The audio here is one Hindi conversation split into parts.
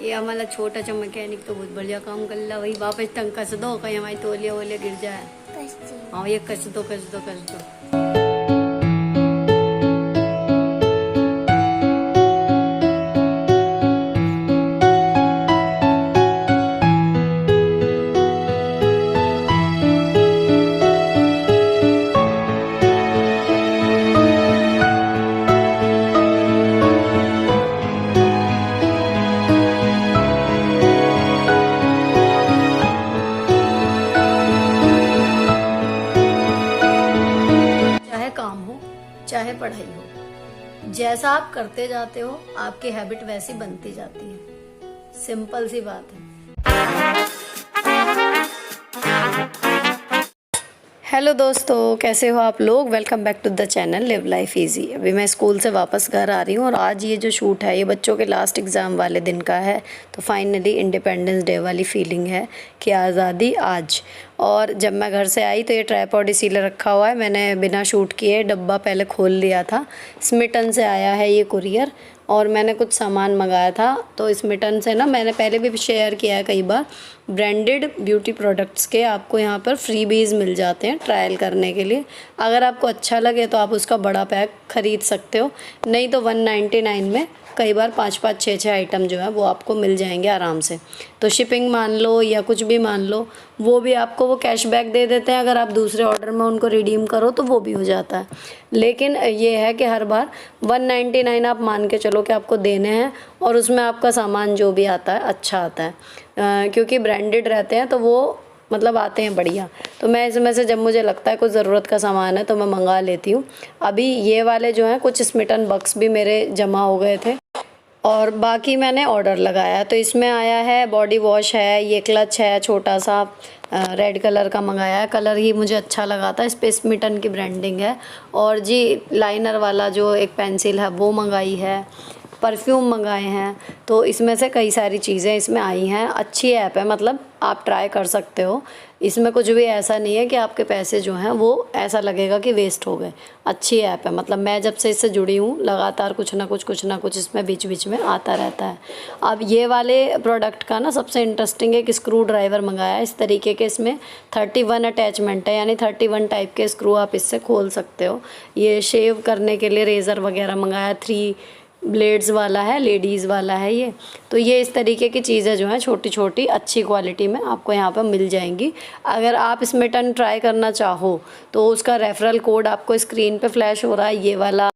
ये हमारा छोटा सा मैकेनिक तो बहुत बढ़िया काम कर रहा। वही वापस तंग कस दो, कहीं हमारी तोलिया वोलिया गिर जाए। हाँ ये कस दो कस दो कस दो। चाहे काम हो चाहे पढ़ाई हो, जैसा आप करते जाते हो आपकी हैबिट वैसी बनती जाती है। सिंपल सी बात है। हेलो दोस्तों, कैसे हो आप लोग। Welcome back to the channel live life easy. अभी मैं स्कूल से वापस घर आ रही हूँ और आज ये जो शूट है ये बच्चों के लास्ट एग्ज़ाम वाले दिन का है। तो फाइनली इंडिपेंडेंस डे वाली फीलिंग है कि आज़ादी आज। और जब मैं घर से आई तो ये ट्राइपॉड इसीलिए रखा हुआ है, मैंने बिना शूट किए डब्बा पहले खोल लिया था। स्मिटन से आया है ये कुरियर और मैंने कुछ सामान मंगाया था। तो स्मिटन से ना मैंने पहले भी शेयर किया है कई बार, ब्रांडेड ब्यूटी प्रोडक्ट्स के आपको यहाँ पर फ्रीबीज़ मिल जाते हैं ट्रायल करने के लिए। अगर आपको अच्छा लगे तो आप उसका बड़ा पैक ख़रीद सकते हो, नहीं तो 199 में कई बार 5-5 6-6 आइटम जो है वो आपको मिल जाएंगे आराम से। तो शिपिंग मान लो या कुछ भी मान लो, वो भी आपको वो कैशबैक दे देते हैं। अगर आप दूसरे ऑर्डर में उनको रिडीम करो तो वो भी हो जाता है। लेकिन ये है कि हर बार 199 आप मान के चलो कि आपको देने हैं और उसमें आपका सामान जो भी आता है अच्छा आता है, क्योंकि ब्रांडेड रहते हैं तो वो मतलब आते हैं बढ़िया। तो मैं इसमें से जब मुझे लगता है कुछ ज़रूरत का सामान है तो मैं मंगा लेती हूँ। अभी ये वाले जो हैं कुछ स्मिटन बक्स भी मेरे जमा हो गए थे और बाकी मैंने ऑर्डर लगाया। तो इसमें आया है बॉडी वॉश है, ये क्लच है छोटा सा रेड कलर का मंगाया है। कलर ही मुझे अच्छा लगा था, इस पर स्मिटन की ब्रांडिंग है। और जी लाइनर वाला जो एक पेंसिल है वो मंगाई है, परफ्यूम मंगाए हैं। तो इसमें से कई सारी चीज़ें इसमें आई हैं। अच्छी ऐप है, मतलब आप ट्राई कर सकते हो। इसमें कुछ भी ऐसा नहीं है कि आपके पैसे जो हैं वो ऐसा लगेगा कि वेस्ट हो गए। अच्छी ऐप है, मतलब मैं जब से इससे जुड़ी हूँ लगातार कुछ ना कुछ इसमें बीच बीच में आता रहता है। अब ये वाले प्रोडक्ट का ना सबसे इंटरेस्टिंग एक स्क्रू ड्राइवर मंगाया है। इस तरीके के इसमें 31 अटैचमेंट है, यानी 31 टाइप के स्क्रू आप इससे खोल सकते हो। ये शेव करने के लिए रेज़र वगैरह मंगाया, 3 ब्लेड्स वाला है, लेडीज़ वाला है ये। तो ये इस तरीके की चीज़ें जो हैं छोटी छोटी अच्छी क्वालिटी में आपको यहाँ पर मिल जाएंगी। अगर आप स्मिटन ट्राई करना चाहो तो उसका रेफरल कोड आपको स्क्रीन पे फ्लैश हो रहा है, ये वाला।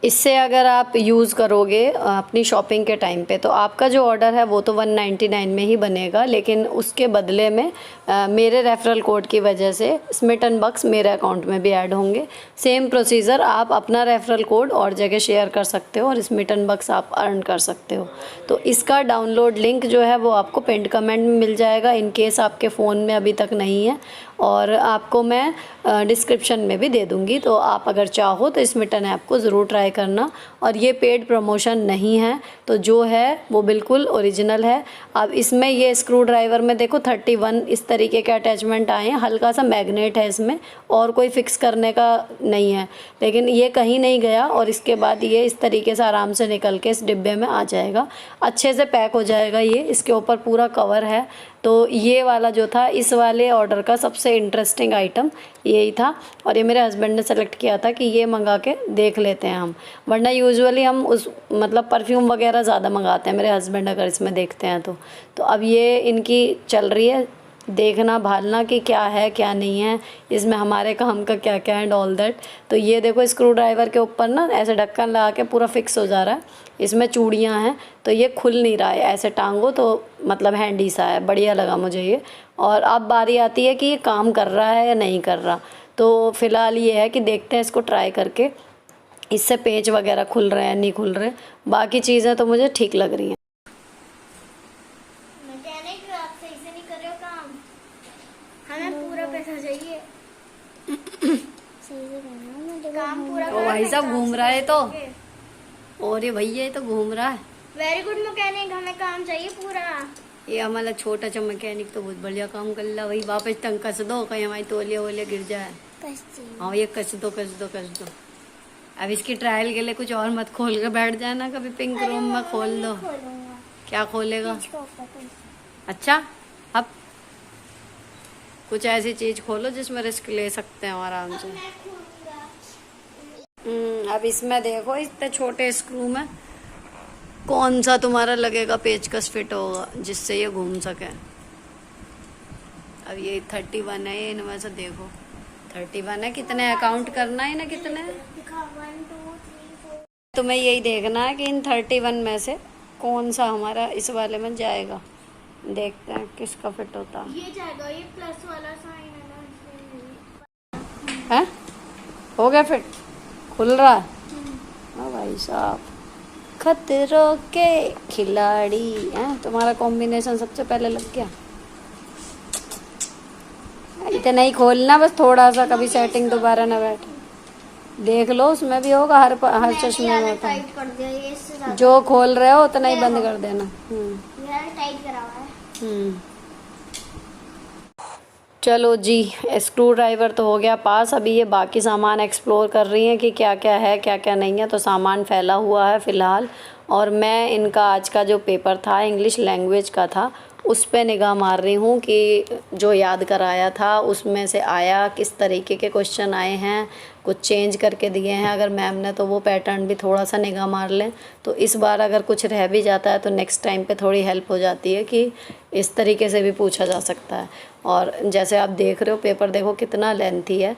इससे अगर आप यूज़ करोगे अपनी शॉपिंग के टाइम पे तो आपका जो ऑर्डर है वो तो 199 में ही बनेगा, लेकिन उसके बदले में मेरे रेफरल कोड की वजह से स्मिटन बक्स मेरे अकाउंट में भी ऐड होंगे। सेम प्रोसीजर, आप अपना रेफरल कोड और जगह शेयर कर सकते हो और स्मिटन बक्स आप अर्न कर सकते हो। तो इसका डाउनलोड लिंक जो है वो आपको पिंड कमेंट में मिल जाएगा, इन केस आपके फ़ोन में अभी तक नहीं है। और आपको मैं डिस्क्रिप्शन में भी दे दूँगी, तो आप अगर चाहो तो स्मिटन ऐप को ज़रूर ट्राई करना। और ये पेड प्रमोशन नहीं है, तो जो है वो बिल्कुल ओरिजिनल है। अब इसमें ये स्क्रू ड्राइवर में देखो 31 इस तरीके के अटैचमेंट आए हैं। हल्का सा मैग्नेट है इसमें और कोई फिक्स करने का नहीं है, लेकिन ये कहीं नहीं गया। और इसके बाद ये इस तरीके से आराम से निकल के इस डिब्बे में आ जाएगा, अच्छे से पैक हो जाएगा। ये इसके ऊपर पूरा कवर है। तो ये वाला जो था इस वाले ऑर्डर का सबसे इंटरेस्टिंग आइटम यही था। और ये मेरे हस्बैंड ने सेलेक्ट किया था कि ये मंगा के देख लेते हैं हम, वरना यूजुअली हम उस मतलब परफ्यूम वगैरह ज़्यादा मंगाते हैं मेरे हस्बैंड अगर इसमें देखते हैं तो अब ये इनकी चल रही है देखना भालना कि क्या है क्या नहीं है, इसमें हमारे काम का क्या क्या एंड ऑल दैट। तो ये देखो स्क्रू ड्राइवर के ऊपर ना ऐसे ढक्कन लगा के पूरा फिक्स हो जा रहा है। इसमें चूड़ियाँ हैं तो ये खुल नहीं रहा है, ऐसे टांगो तो मतलब हैंडी सा है, बढ़िया लगा मुझे ये। और अब बारी आती है कि ये काम कर रहा है या नहीं कर रहा। तो फ़िलहाल ये है कि देखते हैं इसको ट्राई करके, इससे पेच वगैरह खुल रहे हैं नहीं खुल रहे। बाकी चीज़ें तो मुझे ठीक लग रही हैं। मैकेनिक आप सही से नहीं कर रहे हो काम, हमें पूरा पैसा चाहिए। सही से करना मुझे काम पूरा ओ भाई साहब घूम रहा है तो, और ये भैया ये तो घूम रहा है। वेरी गुड मैकेनिक, हमें काम चाहिए पूरा। ये हमारा छोटा सा मैकेनिक तो बहुत बढ़िया काम कर रहा। वही वापस तंग कस दो, कहीं हमारी तोलिया वोलिया गिर जाए। हाँ ये कस दो कस दो कस दो। अब इसकी ट्रायल के लिए कुछ और मत खोल के बैठ जाना, कभी पिंक रूम में खोल दो। क्या खोलेगा? इसको ऊपर कर। अच्छा, अब कुछ ऐसी चीज खोलो जिसमें रिस्क ले सकते हैं आराम से। मैं खोलूंगा। अब इसमें देखो, इतने छोटे स्क्रू में कौन सा तुम्हारा लगेगा पेचकस फिट होगा जिससे ये घूम सके। अब ये 31 है, ये इनमें से देखो 31 है, कितने अकाउंट करना है ना, कितने। दिखा 1 2 3 4। तुम्हें यही देखना है कि इन 31 में से कौन सा हमारा इस वाले में जाएगा। देखते हैं किसका फिट होता ये जाएगा, ये प्लस वाला साइन है ना इसलिए। है। हो गया फिट, खुल रहा है। हाँ भाई साहब, खतरों के खिलाड़ी हैं। तुम्हारा कॉम्बिनेशन सबसे पहले लग गया। इतना ही खोलना बस, थोड़ा सा, कभी सेटिंग दोबारा ना बैठे। देख लो उसमें भी होगा, हर चश्मे में होता है। टाइट कर दिया ये, इससे ज्यादा जो खोल रहे हो उतना ही बंद कर देना। ये टाइट करा हुआ है। चलो जी, स्क्रू ड्राइवर तो हो गया पास। अभी ये बाकी सामान एक्सप्लोर कर रही हैं कि क्या क्या है क्या क्या नहीं है। तो सामान फैला हुआ है फ़िलहाल, और मैं इनका आज का जो पेपर था इंग्लिश लैंग्वेज का था, उस पे निगाह मार रही हूँ कि जो याद कराया था उसमें से आया, किस तरीके के क्वेश्चन आए हैं, कुछ चेंज करके दिए हैं अगर मैम ने, तो वो पैटर्न भी थोड़ा सा निगाह मार लें। तो इस बार अगर कुछ रह भी जाता है तो नेक्स्ट टाइम पे थोड़ी हेल्प हो जाती है कि इस तरीके से भी पूछा जा सकता है। और जैसे आप देख रहे हो पेपर, देखो कितना लेंथी है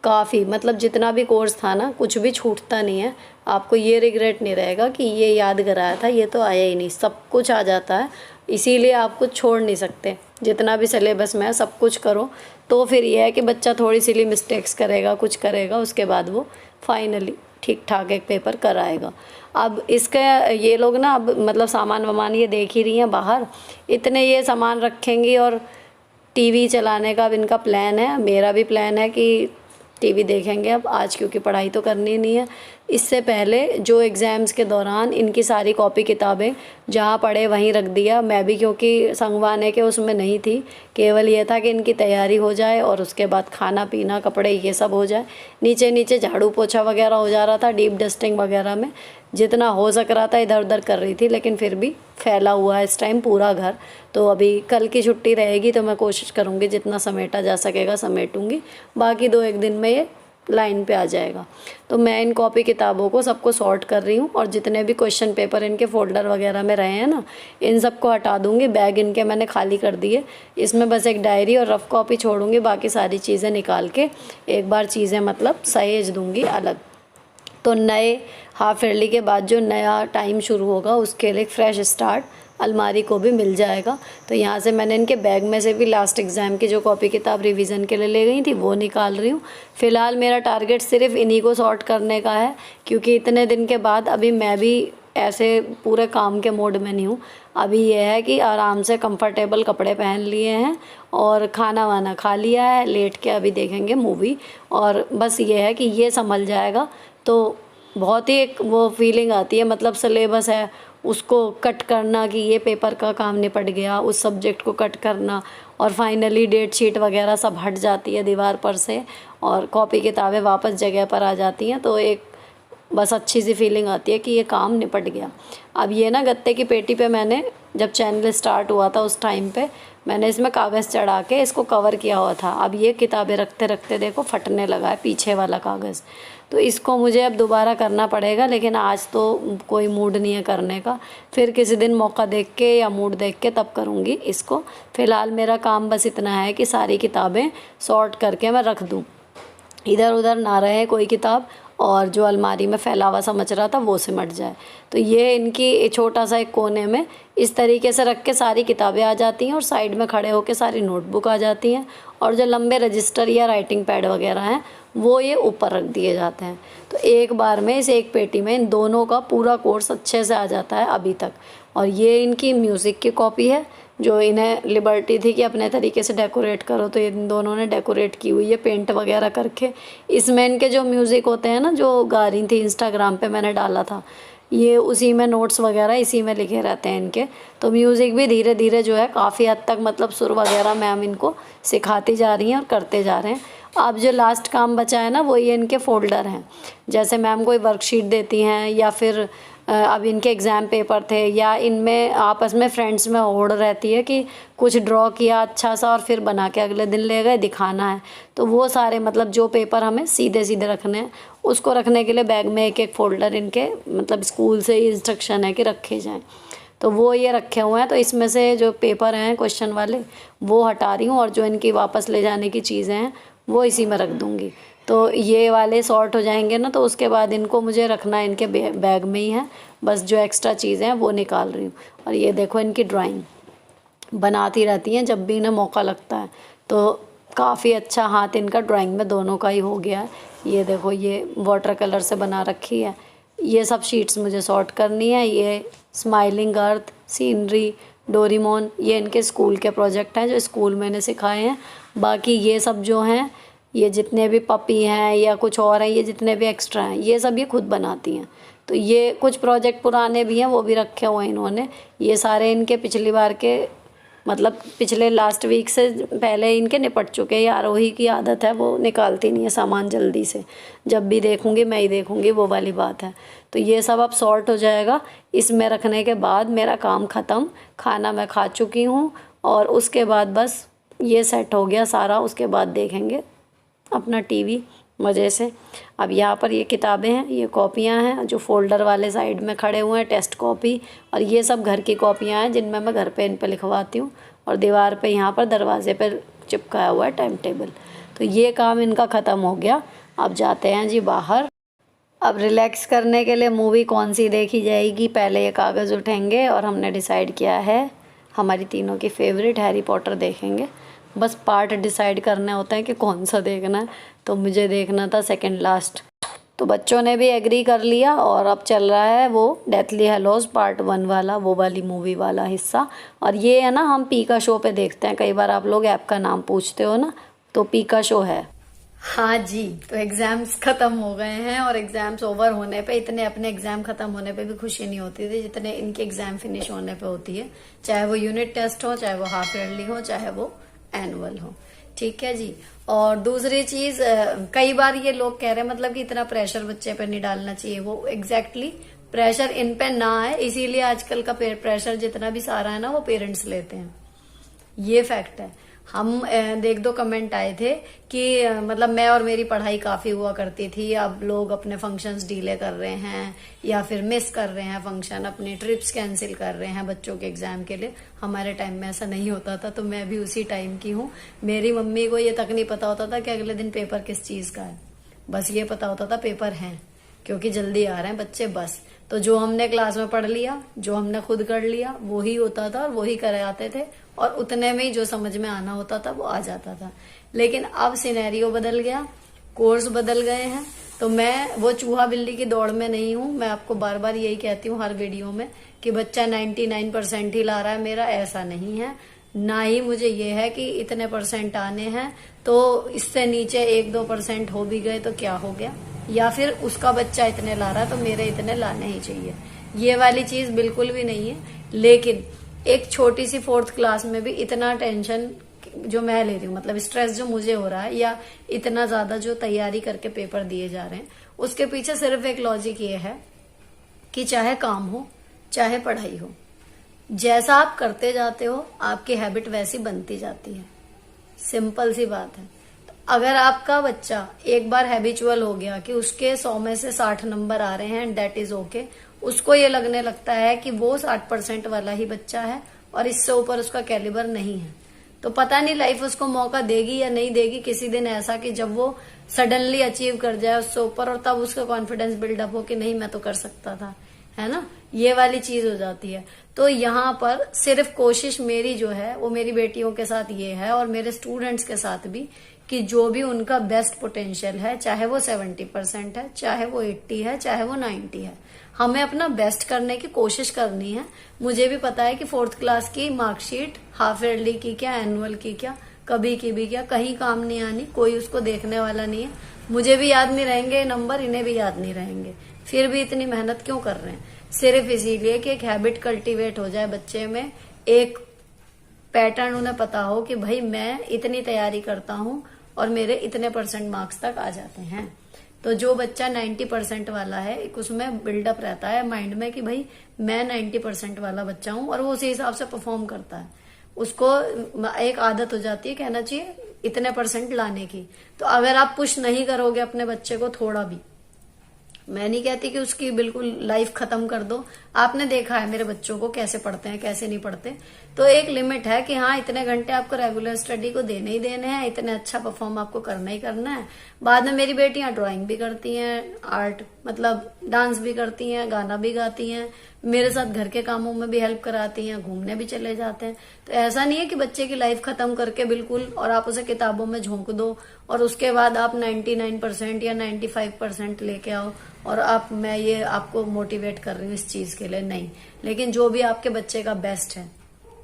काफ़ी। मतलब जितना भी कोर्स था ना, कुछ भी छूटता नहीं है। आपको ये रिग्रेट नहीं रहेगा कि ये याद कराया था, ये तो आया ही नहीं। सब कुछ आ जाता है, इसीलिए आप कुछ छोड़ नहीं सकते। जितना भी सिलेबस में है सब कुछ करो, तो फिर ये है कि बच्चा थोड़ी सी मिस्टेक्स करेगा, कुछ करेगा, उसके बाद वो फाइनली ठीक ठाक एक पेपर कराएगा। अब इसका ये लोग ना, अब मतलब सामान वामान ये देख ही रही हैं बाहर, इतने ये सामान रखेंगी और टीवी चलाने का अब इनका प्लान है। मेरा भी प्लान है कि टीवी देखेंगे अब आज, क्योंकि पढ़ाई तो करनी नहीं है। इससे पहले जो एग्ज़ाम्स के दौरान इनकी सारी कॉपी किताबें जहाँ पढ़े वहीं रख दिया। मैं भी क्योंकि संगवाने के उसमें नहीं थी, केवल ये था कि इनकी तैयारी हो जाए और उसके बाद खाना पीना कपड़े ये सब हो जाए। नीचे नीचे झाड़ू पोछा वगैरह हो जा रहा था, डीप डस्टिंग वगैरह में जितना हो सक रहा था इधर उधर कर रही थी, लेकिन फिर भी फैला हुआ है इस टाइम पूरा घर। तो अभी कल की छुट्टी रहेगी तो मैं कोशिश करूँगी जितना समेटा जा सकेगा समेटूँगी, बाकी 2-1 दिन में ये लाइन पे आ जाएगा। तो मैं इन कॉपी किताबों को सबको सॉर्ट कर रही हूँ, और जितने भी क्वेश्चन पेपर इनके फ़ोल्डर वगैरह में रहे हैं ना, इन सबको हटा दूँगी। बैग इनके मैंने खाली कर दिए, इसमें बस एक डायरी और रफ़ कॉपी छोड़ूँगी, बाकी सारी चीज़ें निकाल के एक बार चीज़ें मतलब सहेज दूँगी अलग। तो नए हाफ ईयरली के बाद जो नया टाइम शुरू होगा उसके लिए फ्रेश स्टार्ट अलमारी को भी मिल जाएगा। तो यहाँ से मैंने इनके बैग में से भी लास्ट एग्ज़ाम की जो कॉपी किताब रिवीजन के लिए ले गई थी वो निकाल रही हूँ। फ़िलहाल मेरा टारगेट सिर्फ इन्हीं को सॉर्ट करने का है, क्योंकि इतने दिन के बाद अभी मैं भी ऐसे पूरे काम के मोड में नहीं हूँ। अभी ये है कि आराम से कंफर्टेबल कपड़े पहन लिए हैं और खाना वाना खा लिया है, लेट के अभी देखेंगे मूवी, और बस ये है कि ये संभल जाएगा। तो बहुत ही एक वो फीलिंग आती है, मतलब सिलेबस है उसको कट करना कि ये पेपर का काम निपट गया, उस सब्जेक्ट को कट करना, और फाइनली डेट शीट वगैरह सब हट जाती है दीवार पर से और कॉपी किताबें वापस जगह पर आ जाती हैं। तो एक बस अच्छी सी फीलिंग आती है कि ये काम निपट गया। अब ये ना गत्ते की पेटी पे मैंने जब चैनल स्टार्ट हुआ था उस टाइम पे मैंने इसमें कागज़ चढ़ा के इसको कवर किया हुआ था। अब ये किताबें रखते रखते देखो फटने लगा है पीछे वाला कागज़, तो इसको मुझे अब दोबारा करना पड़ेगा। लेकिन आज तो कोई मूड नहीं है करने का, फिर किसी दिन मौका देख के या मूड देख के तब करूँगी इसको। फ़िलहाल मेरा काम बस इतना है कि सारी किताबें सॉर्ट करके मैं रख दूँ, इधर उधर ना रहे कोई किताब, और जो अलमारी में फैला हुआ समझ रहा था वो सिमट जाए। तो ये इनकी छोटा सा एक कोने में इस तरीके से रख के सारी किताबें आ जाती हैं और साइड में खड़े होकर सारी नोटबुक आ जाती हैं, और जो लंबे रजिस्टर या राइटिंग पैड वगैरह हैं वो ये ऊपर रख दिए जाते हैं। तो एक बार में इस एक पेटी में इन दोनों का पूरा कोर्स अच्छे से आ जाता है अभी तक। और ये इनकी म्यूज़िक की कॉपी है जो इन्हें लिबर्टी थी कि अपने तरीके से डेकोरेट करो, तो इन दोनों ने डेकोरेट की हुई है पेंट वगैरह करके। इसमें इनके जो म्यूज़िक होते हैं ना, जो गा रही थी इंस्टाग्राम पे मैंने डाला था, ये उसी में नोट्स वगैरह इसी में लिखे रहते हैं इनके। तो म्यूज़िक भी धीरे धीरे जो है काफ़ी हद तक मतलब सुर वगैरह मैम इनको सिखाती जा रही हैं और करते जा रहे हैं। अब जो लास्ट काम बचा है ना वो ये इनके फ़ोल्डर हैं। जैसे मैम कोई वर्कशीट देती हैं या फिर अब इनके एग्ज़ाम पेपर थे, या इनमें आपस में फ्रेंड्स में होड़ रहती है कि कुछ ड्रॉ किया अच्छा सा और फिर बना के अगले दिन ले गए दिखाना है, तो वो सारे मतलब जो पेपर हमें सीधे सीधे रखने हैं उसको रखने के लिए बैग में एक एक फ़ोल्डर इनके मतलब स्कूल से इंस्ट्रक्शन है कि रखे जाएँ, तो वो ये रखे हुए हैं। तो इसमें से जो पेपर हैं क्वेश्चन वाले वो हटा रही हूँ, और जो इनकी वापस ले जाने की चीज़ें हैं वो इसी में रख दूँगी। तो ये वाले सॉर्ट हो जाएंगे ना, तो उसके बाद इनको मुझे रखना है इनके बैग में ही है, बस जो एक्स्ट्रा चीज़ें हैं वो निकाल रही हूँ। और ये देखो इनकी ड्राइंग बनाती रहती हैं जब भी इन्हें मौका लगता है, तो काफ़ी अच्छा हाथ इनका ड्राइंग में दोनों का ही हो गया है। ये देखो ये वाटर कलर से बना रखी है। ये सब शीट्स मुझे सॉर्ट करनी है। ये स्माइलिंग अर्थ, सीनरी, डोरीमोन, ये इनके स्कूल के प्रोजेक्ट हैं जो स्कूल मैंने सिखाए हैं। बाकी ये सब जो हैं, ये जितने भी पपी हैं या कुछ और हैं, ये जितने भी एक्स्ट्रा हैं, ये सब ये खुद बनाती हैं। तो ये कुछ प्रोजेक्ट पुराने भी हैं वो भी रखे हुए हैं इन्होंने। ये सारे इनके पिछली बार के मतलब पिछले लास्ट वीक से पहले इनके निपट चुके हैं। ये आरोही की आदत है, वो निकालती नहीं है सामान जल्दी से, जब भी देखूंगी मैं ही देखूंगी, वो वाली बात है। तो ये सब अब सॉर्ट हो जाएगा। इसमें रखने के बाद मेरा काम ख़त्म। खाना मैं खा चुकी हूँ और उसके बाद बस ये सेट हो गया सारा। उसके बाद देखेंगे अपना टीवी मज़े से। अब यहाँ पर ये किताबें हैं, ये कॉपियाँ हैं जो फ़ोल्डर वाले साइड में खड़े हुए हैं, टेस्ट कॉपी, और ये सब घर की कॉपियाँ हैं जिनमें मैं घर पे इन पे लिखवाती हूँ। और दीवार पे यहाँ पर दरवाजे पे चिपकाया हुआ है टाइम टेबल। तो ये काम इनका ख़त्म हो गया। अब जाते हैं जी बाहर। अब रिलैक्स करने के लिए मूवी कौन सी देखी जाएगी, पहले ये कागज़ उठेंगे और हमने डिसाइड किया है हमारी तीनों की फेवरेट हैरी पॉटर देखेंगे। बस पार्ट डिसाइड करने होते हैं कि कौन सा देखना है, तो मुझे देखना था सेकंड लास्ट। तो बच्चों ने भी एग्री कर लिया और अब चल रहा है वो डेथली हेलोज पार्ट 1 वाला, वो वाली मूवी वाला हिस्सा। और ये है ना, हम पीका शो पे देखते हैं। कई बार आप लोग ऐप का नाम पूछते हो ना, तो पीका शो है। हाँ जी, तो एग्ज़ाम्स ख़त्म हो गए हैं और एग्ज़ाम्स ओवर होने पे इतने अपने एग्ज़ाम ख़त्म होने पे भी खुशी नहीं होती थी जितने इनके एग्ज़ाम फिनिश होने पे होती है। चाहे वो यूनिट टेस्ट हो, चाहे वो हाफ ईयरली हो, चाहे वो एनुअल हो। ठीक है जी। और दूसरी चीज़, कई बार ये लोग कह रहे हैं मतलब कि इतना प्रेशर बच्चे पे नहीं डालना चाहिए। वो एग्जैक्टली प्रेशर इन पे ना है, इसीलिए आजकल का प्रेशर जितना भी सारा है ना वो पेरेंट्स लेते हैं। ये फैक्ट है। हम एक दो कमेंट आए थे कि मतलब मैं और मेरी पढ़ाई काफी हुआ करती थी, अब लोग अपने फंक्शंस डिले कर रहे हैं या फिर मिस कर रहे हैं फंक्शन, अपनी ट्रिप्स कैंसिल कर रहे हैं बच्चों के एग्जाम के लिए। हमारे टाइम में ऐसा नहीं होता था, तो मैं भी उसी टाइम की हूँ। मेरी मम्मी को ये तक नहीं पता होता था कि अगले दिन पेपर किस चीज का है, बस ये पता होता था पेपर है, क्योंकि जल्दी आ रहे हैं बच्चे बस। तो जो हमने क्लास में पढ़ लिया, जो हमने खुद कर लिया, वो ही होता था और वही करे आते थे, और उतने में ही जो समझ में आना होता था वो आ जाता था। लेकिन अब सिनेरियो बदल गया, कोर्स बदल गए हैं, तो मैं वो चूहा बिल्ली की दौड़ में नहीं हूँ। मैं आपको बार बार यही कहती हूँ हर वीडियो में कि बच्चा 99% ही ला रहा है, मेरा ऐसा नहीं है। ना ही मुझे ये है कि इतने परसेंट आने हैं, तो इससे नीचे 1-2% हो भी गए तो क्या हो गया, या फिर उसका बच्चा इतने ला रहा है तो मेरे इतने लाने ही चाहिए। ये वाली चीज बिल्कुल भी नहीं है। लेकिन एक छोटी सी 4th क्लास में भी इतना टेंशन जो मैं ले रही हूँ, मतलब स्ट्रेस जो मुझे हो रहा है, या इतना ज्यादा जो तैयारी करके पेपर दिए जा रहे हैं, उसके पीछे सिर्फ एक लॉजिक ये है कि चाहे काम हो चाहे पढ़ाई हो, जैसा आप करते जाते हो आपकी हैबिट वैसी बनती जाती है। सिंपल सी बात है। तो अगर आपका बच्चा एक बार हैबिचुअल हो गया कि उसके 100 में से 60 नंबर आ रहे हैं, दैट इज ओके, उसको ये लगने लगता है कि वो 60% वाला ही बच्चा है और इससे ऊपर उसका कैलिबर नहीं है, तो पता नहीं लाइफ उसको मौका देगी या नहीं देगी किसी दिन ऐसा कि जब वो सडनली अचीव कर जाए उससे ऊपर, और तब उसका कॉन्फिडेंस बिल्डअप हो कि नहीं मैं तो कर सकता था, है ना। ये वाली चीज हो जाती है। तो यहाँ पर सिर्फ कोशिश मेरी जो है वो मेरी बेटियों के साथ ये है और मेरे स्टूडेंट्स के साथ भी, कि जो भी उनका बेस्ट पोटेंशियल है, चाहे वो 70% है, चाहे वो 80 है, चाहे वो 90 है, हमें अपना बेस्ट करने की कोशिश करनी है। मुझे भी पता है कि 4th क्लास की मार्कशीट हाफ ईयरली की क्या, एनुअल की क्या, कभी की भी क्या, कहीं काम नहीं आनी, कोई उसको देखने वाला नहीं है। मुझे भी याद नहीं रहेंगे नंबर, इन्हें भी याद नहीं रहेंगे, फिर भी इतनी मेहनत क्यों कर रहे हैं? सिर्फ इसीलिए कि एक हैबिट कल्टीवेट हो जाए बच्चे में, एक पैटर्न उन्हें पता हो कि भाई मैं इतनी तैयारी करता हूं और मेरे इतने % मार्क्स तक आ जाते हैं। तो जो बच्चा 90% वाला है, एक उसमें बिल्डअप रहता है माइंड में कि भाई मैं 90% वाला बच्चा हूं, और वो उसी हिसाब से परफॉर्म करता है। उसको एक आदत हो जाती है, कहना चाहिए इतने % लाने की। तो अगर आप पुश नहीं करोगे अपने बच्चे को थोड़ा भी, मैं नहीं कहती कि उसकी बिल्कुल लाइफ खत्म कर दो। आपने देखा है मेरे बच्चों को कैसे पढ़ते हैं कैसे नहीं पढ़ते, तो एक लिमिट है कि हाँ इतने घंटे आपको रेगुलर स्टडी को देने ही देने हैं, इतने अच्छा परफॉर्म आपको करना ही करना है। बाद में मेरी बेटियां ड्राइंग भी करती हैं, आर्ट मतलब डांस भी करती हैं, गाना भी गाती हैं, मेरे साथ घर के कामों में भी हेल्प कराती हैं, घूमने भी चले जाते हैं। तो ऐसा नहीं है कि बच्चे की लाइफ खत्म करके बिल्कुल और आप उसे किताबों में झोंक दो और उसके बाद आप 99% या 95% लेके आओ और आप मैं ये आपको मोटिवेट कर रही हूँ इस चीज के लिए, नहीं। लेकिन जो भी आपके बच्चे का बेस्ट है,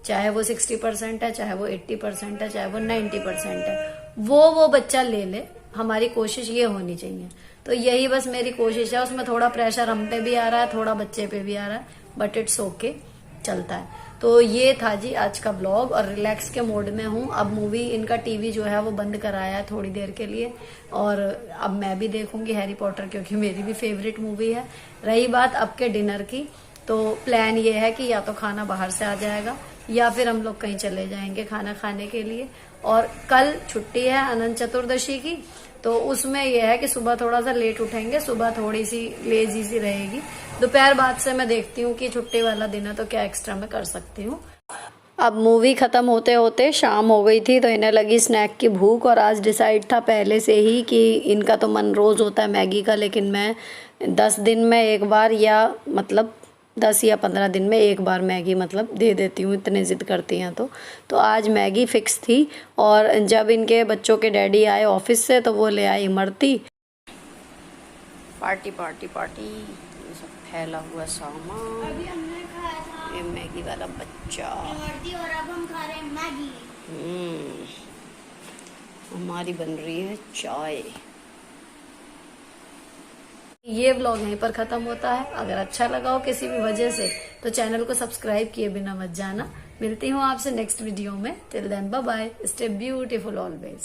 चाहे वो 60% है, चाहे वो 80% है, चाहे वो 90% है, वो बच्चा ले ले। हमारी कोशिश ये होनी चाहिए। तो यही बस मेरी कोशिश है। उसमें थोड़ा प्रेशर हम पे भी आ रहा है, थोड़ा बच्चे पे भी आ रहा है, बट इट्स ओके, चलता है। तो ये था जी आज का ब्लॉग, और रिलैक्स के मोड में हूँ। अब मूवी इनका टीवी जो है वो बंद कराया है थोड़ी देर के लिए, और अब मैं भी देखूंगी हैरी पॉटर, क्योंकि मेरी भी फेवरेट मूवी है। रही बात अब के डिनर की, तो प्लान ये है कि या तो खाना बाहर से आ जाएगा या फिर हम लोग कहीं चले जाएंगे खाना खाने के लिए। और कल छुट्टी है अनंत चतुर्दशी की, तो उसमें यह है कि सुबह थोड़ा सा लेट उठेंगे, सुबह थोड़ी सी लेजी सी रहेगी। दोपहर बाद से मैं देखती हूँ कि छुट्टी वाला दिन है तो क्या एक्स्ट्रा मैं कर सकती हूँ। अब मूवी खत्म होते होते शाम हो गई थी, तो इन्हें लगी स्नैक की भूख, और आज डिसाइड था पहले से ही कि इनका तो मन रोज होता है मैगी का, लेकिन मैं 10 दिन में एक बार या मतलब 10 या 15 दिन में एक बार मैगी मतलब दे देती हूँ, इतने जिद करती हैं। तो आज मैगी फिक्स थी। और जब इनके बच्चों के डैडी आए ऑफिस से तो वो ले आई इमरती। पार्टी पार्टी पार्टी, ये सब फैला हुआ सामान, अभी हमने खाया था ये मैगी वाला बच्चा, इमरती, और अब हम खा रहे हैं मैगी। हमारी बन रही है चाय। ये व्लॉग यहीं पर खत्म होता है। अगर अच्छा लगा हो किसी भी वजह से तो चैनल को सब्सक्राइब किए बिना मत जाना। मिलती हूँ आपसे नेक्स्ट वीडियो में। Till then bye bye, stay beautiful always.